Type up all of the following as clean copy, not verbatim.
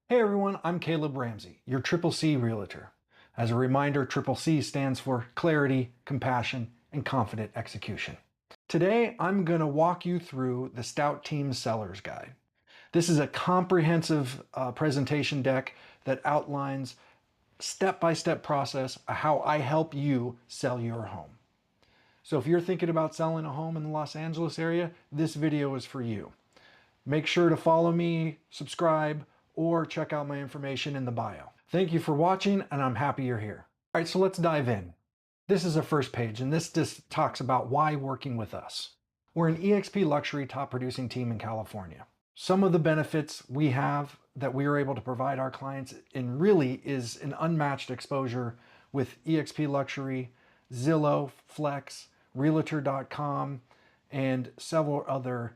Hey everyone, I'm Caleb Ramsey, your Triple C Realtor. As a reminder, Triple C stands for clarity, compassion, and confident execution. Today, I'm going to walk you through the Stout Team Seller's Guide. This is a comprehensive presentation deck that outlines step-by-step process of how I help you sell your home. So if you're thinking about selling a home in the Los Angeles area, this video is for you. Make sure to follow me, subscribe, or check out my information in the bio. Thank you for watching, and I'm happy you're here. All right, so let's dive in. This is a first page, and this just talks about why working with us. We're an eXp luxury top producing team in California. Some of the benefits we have that we are able to provide our clients in really is an unmatched exposure with eXp Luxury, Zillow, Flex, Realtor.com, and several other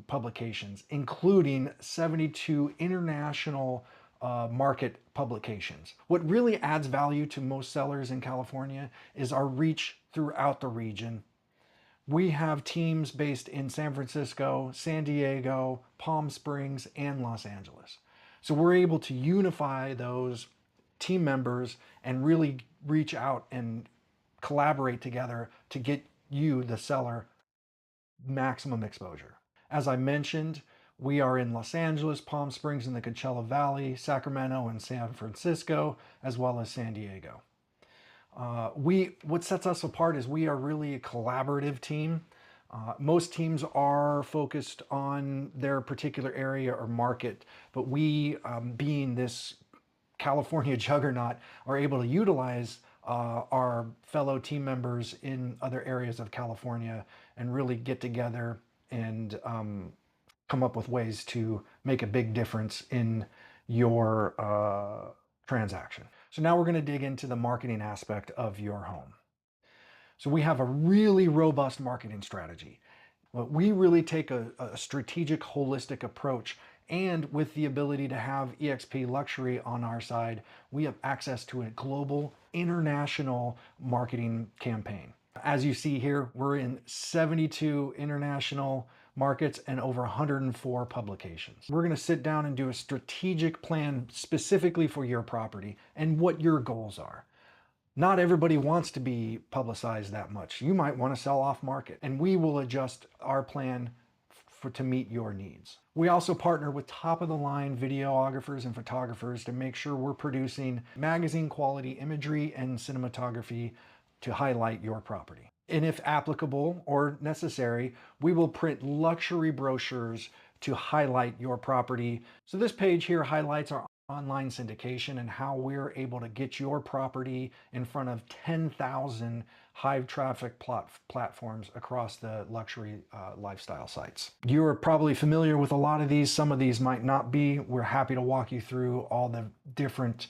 publications, including 72 international market publications. What really adds value to most sellers in California is our reach throughout the region. We have teams based in San Francisco, San Diego, Palm Springs, and Los Angeles. So we're able to unify those team members and really reach out and collaborate together to get you, the seller, maximum exposure. As I mentioned, we are in Los Angeles, Palm Springs in the Coachella Valley, Sacramento and San Francisco, as well as San Diego. What sets us apart is we are really a collaborative team. Most teams are focused on their particular area or market, but we, being this California juggernaut, are able to utilize our fellow team members in other areas of California and really get together and come up with ways to make a big difference in your transaction. So now we're going to dig into the marketing aspect of your home. So we have a really robust marketing strategy. We really take a strategic, holistic approach, and with the ability to have eXp Luxury on our side, we have access to a global, international marketing campaign. As you see here, we're in 72 international markets and over 104 publications. We're going to sit down and do a strategic plan specifically for your property and what your goals are. Not everybody wants to be publicized that much. You might want to sell off market, and we will adjust our plan to meet your needs. We also partner with top-of-the-line videographers and photographers to make sure we're producing magazine quality imagery and cinematography to highlight your property. And if applicable or necessary, we will print luxury brochures to highlight your property. So this page here highlights our online syndication and how we're able to get your property in front of 10,000 high traffic platforms across the luxury lifestyle sites. You are probably familiar with a lot of these. Some of these might not be. We're happy to walk you through all the different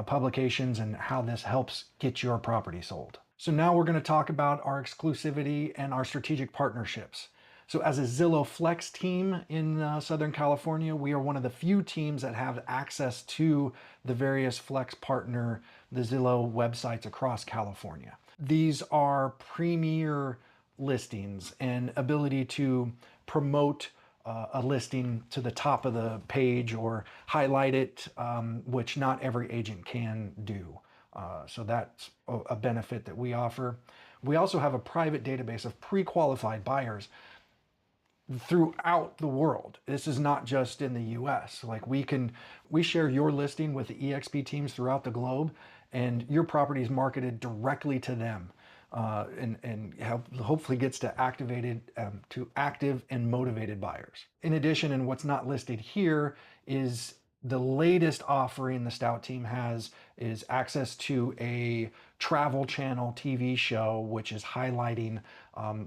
publications and how this helps get your property sold. So now we're going to talk about our exclusivity and our strategic partnerships. So as a Zillow Flex team in Southern California, we are one of the few teams that have access to the various Flex partner, the Zillow websites across California. These are premier listings and ability to promote a listing to the top of the page or highlight it, which not every agent can do. So that's a benefit that we offer. We also have a private database of pre-qualified buyers throughout the world. This is not just in the US. Like we share your listing with the eXp teams throughout the globe, and your property is marketed directly to them, and hopefully gets to active and motivated buyers. In addition, and what's not listed here is the latest offering the Stout team has is access to a Travel Channel TV show, which is highlighting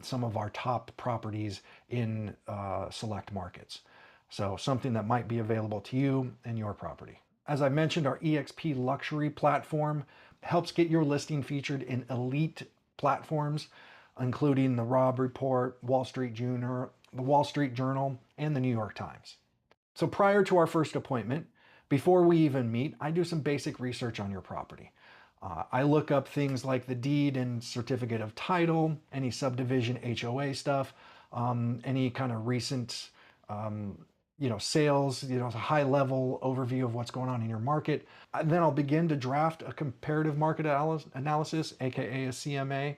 some of our top properties in select markets. So something that might be available to you and your property. As I mentioned, our eXp Luxury platform helps get your listing featured in elite platforms, including the Robb Report, Wall Street Journal, the Wall Street Journal, and the New York Times. So prior to our first appointment, before we even meet, I do some basic research on your property. I look up things like the deed and certificate of title, any subdivision HOA stuff, any kind of recent sales, a high level overview of what's going on in your market. Then I'll begin to draft a comparative market analysis, AKA a CMA.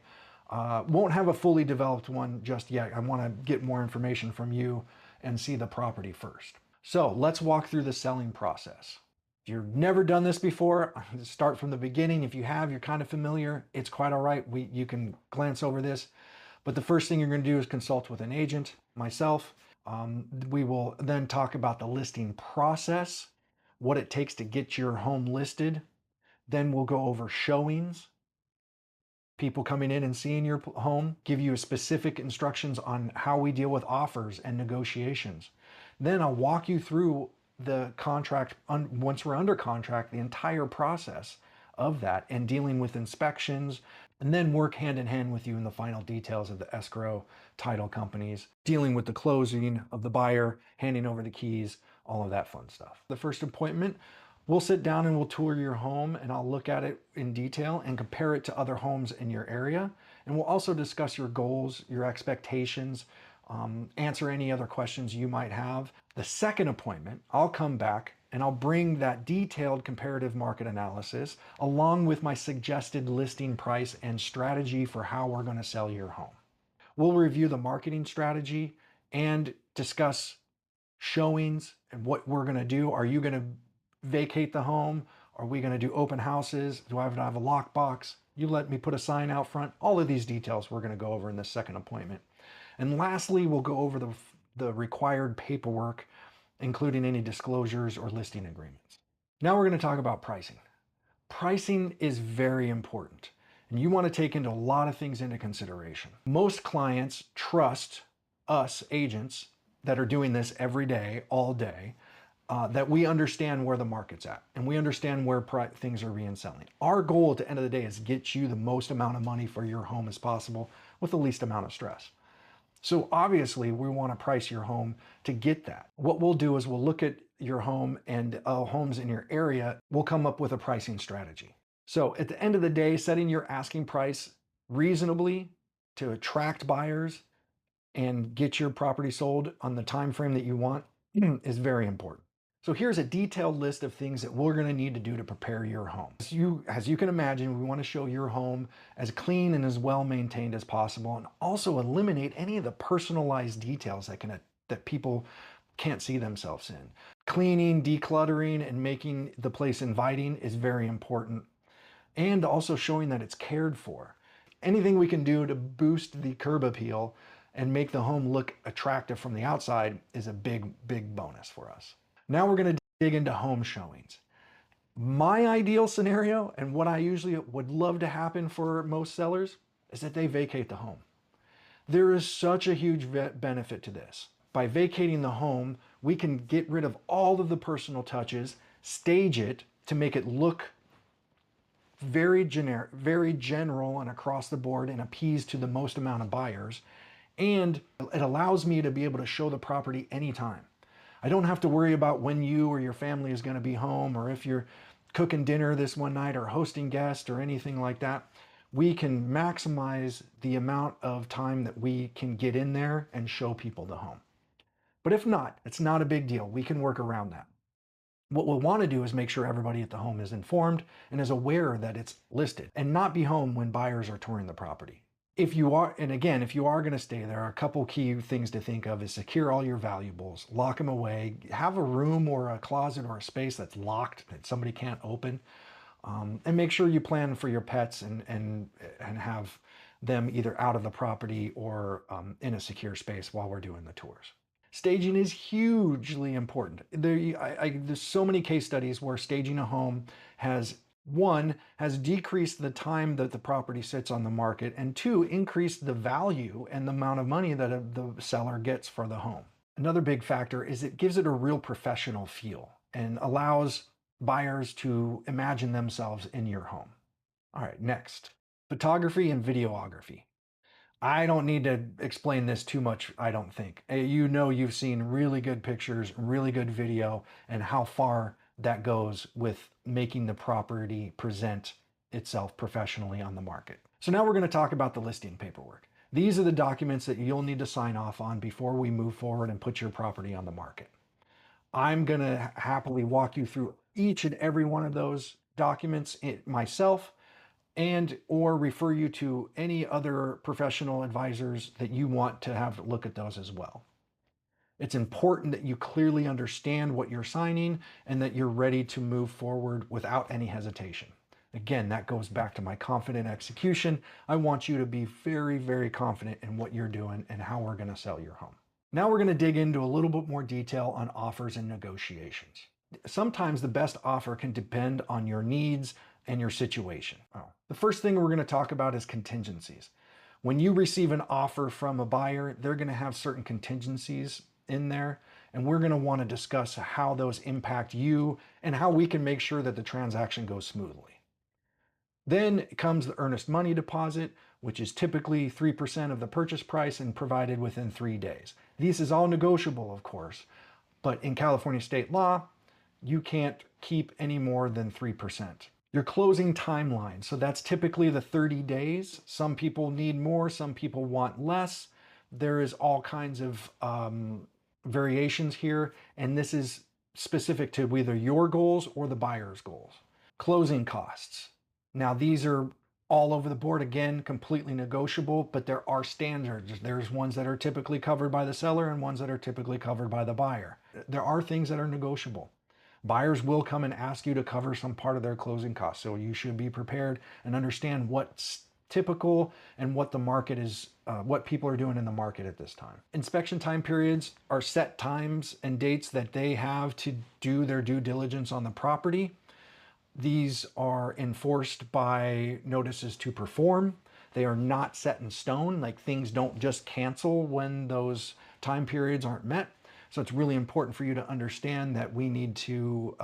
Won't have a fully developed one just yet. I want to get more information from you and see the property first. So let's walk through the selling process. If you've never done this before, start from the beginning. If you have, you're kind of familiar, it's quite all right. You can glance over this. But the first thing you're going to do is consult with an agent, myself. We will then talk about the listing process, what it takes to get your home listed. Then we'll go over showings, people coming in and seeing your home, give you specific instructions on how we deal with offers and negotiations. Then I'll walk you through the contract, once we're under contract, the entire process of that and dealing with inspections, and then work hand in hand with you in the final details of the escrow, title companies, dealing with the closing of the buyer, handing over the keys, all of that fun stuff. The first appointment, we'll sit down and we'll tour your home, and I'll look at it in detail and compare it to other homes in your area. And we'll also discuss your goals, your expectations, answer any other questions you might have. The second appointment, I'll come back and I'll bring that detailed comparative market analysis along with my suggested listing price and strategy for how we're going to sell your home. We'll review the marketing strategy and discuss showings and what we're going to do. Are you going to vacate the home? Are we going to do open houses? Do I have to have a lockbox? You let me put a sign out front? All of these details we're going to go over in this second appointment. And lastly, we'll go over the required paperwork, including any disclosures or listing agreements. Now we're going to talk about pricing. Pricing is very important, and you want to take into a lot of things into consideration. Most clients trust us agents that are doing this every day, all day, that we understand where the market's at and we understand where things are being selling. Our goal at the end of the day is get you the most amount of money for your home as possible with the least amount of stress. So obviously we want to price your home to get that. What we'll do is we'll look at your home and homes in your area. We'll come up with a pricing strategy. So at the end of the day, setting your asking price reasonably to attract buyers and get your property sold on the time frame that you want is very important. So here's a detailed list of things that we're going to need to do to prepare your home. As you can imagine, we want to show your home as clean and as well maintained as possible, and also eliminate any of the personalized details that people can't see themselves in. Cleaning, decluttering, and making the place inviting is very important, and also showing that it's cared for. Anything we can do to boost the curb appeal and make the home look attractive from the outside is a big, big bonus for us. Now we're going to dig into home showings. My ideal scenario, and what I usually would love to happen for most sellers, is that they vacate the home. There is such a huge benefit to this. By vacating the home, we can get rid of all of the personal touches, stage it to make it look very generic, very general and across the board, and appease to the most amount of buyers. And it allows me to be able to show the property anytime. I don't have to worry about when you or your family is going to be home, or if you're cooking dinner this one night or hosting guests or anything like that. We can maximize the amount of time that we can get in there and show people the home. But if not, it's not a big deal. We can work around that. What we'll want to do is make sure everybody at the home is informed and is aware that it's listed, and not be home when buyers are touring the property. If you are going to stay there, a couple key things to think of is secure all your valuables, lock them away, have a room or a closet or a space that's locked that somebody can't open, and make sure you plan for your pets and have them either out of the property or in a secure space while we're doing the tours. Staging is hugely important. There's so many case studies where staging a home has decreased the time that the property sits on the market, and two, increased the value and the amount of money that the seller gets for the home. Another big factor is it gives it a real professional feel and allows buyers to imagine themselves in your home. All right, next, photography and videography. I don't need to explain this too much, I don't think. You've seen really good pictures, really good video, and how far that goes with making the property present itself professionally on the market. So now we're going to talk about the listing paperwork. These are the documents that you'll need to sign off on before we move forward and put your property on the market. I'm going to happily walk you through each and every one of those documents myself, and or refer you to any other professional advisors that you want to have a look at those as well. It's important that you clearly understand what you're signing and that you're ready to move forward without any hesitation. Again, that goes back to my confident execution. I want you to be very, very confident in what you're doing and how we're going to sell your home. Now we're going to dig into a little bit more detail on offers and negotiations. Sometimes the best offer can depend on your needs and your situation. The first thing we're going to talk about is contingencies. When you receive an offer from a buyer, they're going to have certain contingencies in there, and we're going to want to discuss how those impact you and how we can make sure that the transaction goes smoothly. Then comes the earnest money deposit, which is typically 3% of the purchase price and provided within 3 days. This is all negotiable, of course, but in California state law, you can't keep any more than 3%. Your closing timeline, so that's typically the 30 days. Some people need more, some people want less. There is all kinds of variations here, and this is specific to either your goals or the buyer's goals. Closing costs. Now, these are all over the board, again, completely negotiable, but there are standards. There's ones that are typically covered by the seller and ones that are typically covered by the buyer. There are things that are negotiable. Buyers will come and ask you to cover some part of their closing costs, so you should be prepared and understand what's typical and what the market is, what people are doing in the market at this time. Inspection time periods are set times and dates that they have to do their due diligence on the property. These are enforced by notices to perform. They are not set in stone, like things don't just cancel when those time periods aren't met. So it's really important for you to understand that we need to,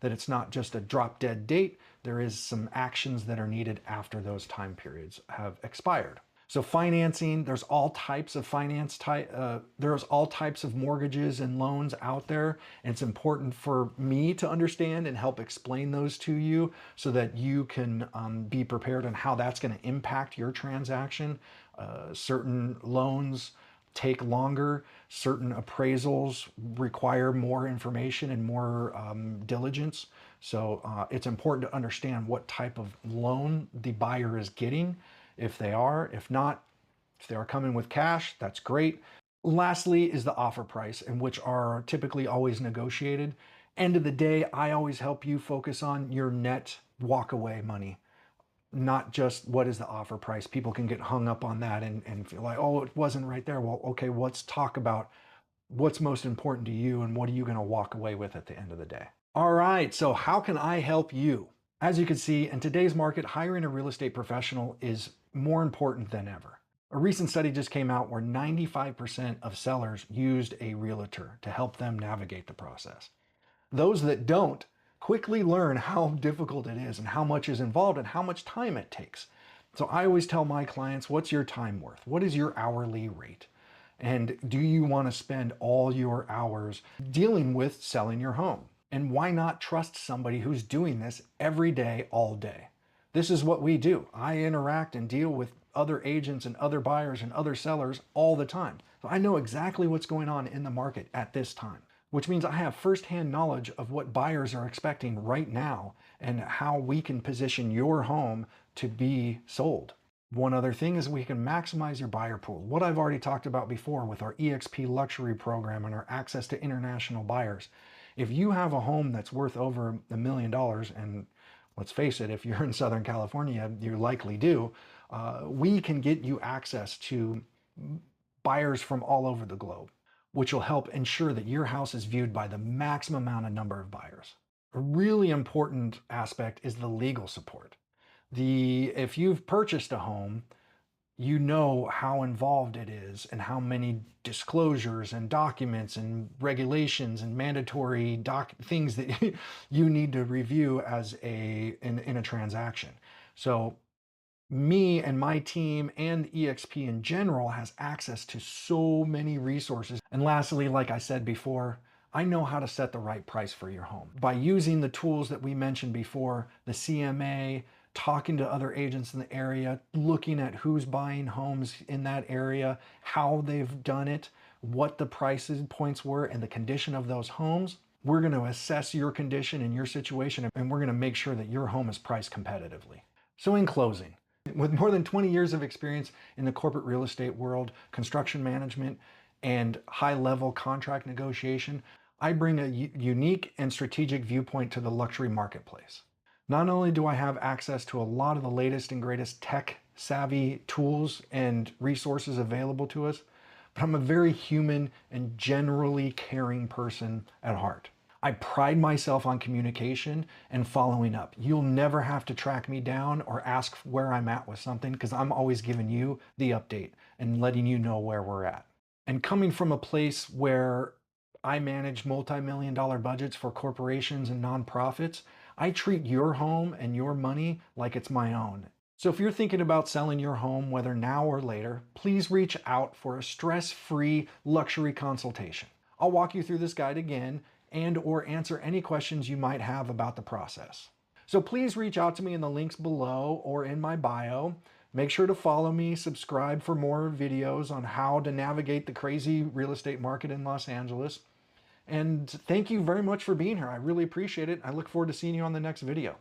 that it's not just a drop dead date. There is some actions that are needed after those time periods have expired. So financing, there's all types of there's all types of mortgages and loans out there. And it's important for me to understand and help explain those to you so that you can be prepared on how that's going to impact your transaction. Certain loans take longer. Certain appraisals require more information and more diligence. So it's important to understand what type of loan the buyer is getting, if they are. If not, if they are coming with cash, that's great. Lastly is the offer price, and which are typically always negotiated. End of the day, I always help you focus on your net walkaway money, not just what is the offer price. People can get hung up on that and feel like, oh, it wasn't right there. Well, okay, let's talk about what's most important to you and what are you going to walk away with at the end of the day. All right, so how can I help you? As you can see, in today's market, hiring a real estate professional is more important than ever. A recent study just came out where 95% of sellers used a realtor to help them navigate the process. Those that don't quickly learn how difficult it is and how much is involved and how much time it takes. So I always tell my clients, what's your time worth? What is your hourly rate? And do you want to spend all your hours dealing with selling your home? And why not trust somebody who's doing this every day, all day? This is what we do. I interact and deal with other agents and other buyers and other sellers all the time. So I know exactly what's going on in the market at this time, which means I have firsthand knowledge of what buyers are expecting right now and how we can position your home to be sold. One other thing is we can maximize your buyer pool. What I've already talked about before with our EXP luxury program and our access to international buyers. If you have a home that's worth over $1 million, and let's face it, if you're in Southern California, you likely do, we can get you access to buyers from all over the globe, which will help ensure that your house is viewed by the maximum amount of number of buyers. A really important aspect is the legal support. If you've purchased a home, you know how involved it is and how many disclosures and documents and regulations and mandatory things that you need to review as in a transaction. So me and my team and EXP in general has access to so many resources. And lastly, like I said before, I know how to set the right price for your home. By using the tools that we mentioned before, the CMA, talking to other agents in the area, looking at who's buying homes in that area, how they've done it, what the price points were and the condition of those homes. We're going to assess your condition and your situation, and we're going to make sure that your home is priced competitively. So in closing, with more than 20 years of experience in the corporate real estate world, construction management, and high-level contract negotiation, I bring a unique and strategic viewpoint to the luxury marketplace. Not only do I have access to a lot of the latest and greatest tech-savvy tools and resources available to us, but I'm a very human and generally caring person at heart. I pride myself on communication and following up. You'll never have to track me down or ask where I'm at with something, because I'm always giving you the update and letting you know where we're at. And coming from a place where I manage multi-million-dollar budgets for corporations and nonprofits, I treat your home and your money like it's my own. So if you're thinking about selling your home, whether now or later, please reach out for a stress-free luxury consultation. I'll walk you through this guide again and or answer any questions you might have about the process. So please reach out to me in the links below or in my bio. Make sure to follow me, subscribe for more videos on how to navigate the crazy real estate market in Los Angeles. And thank you very much for being here. I really appreciate it. I look forward to seeing you on the next video.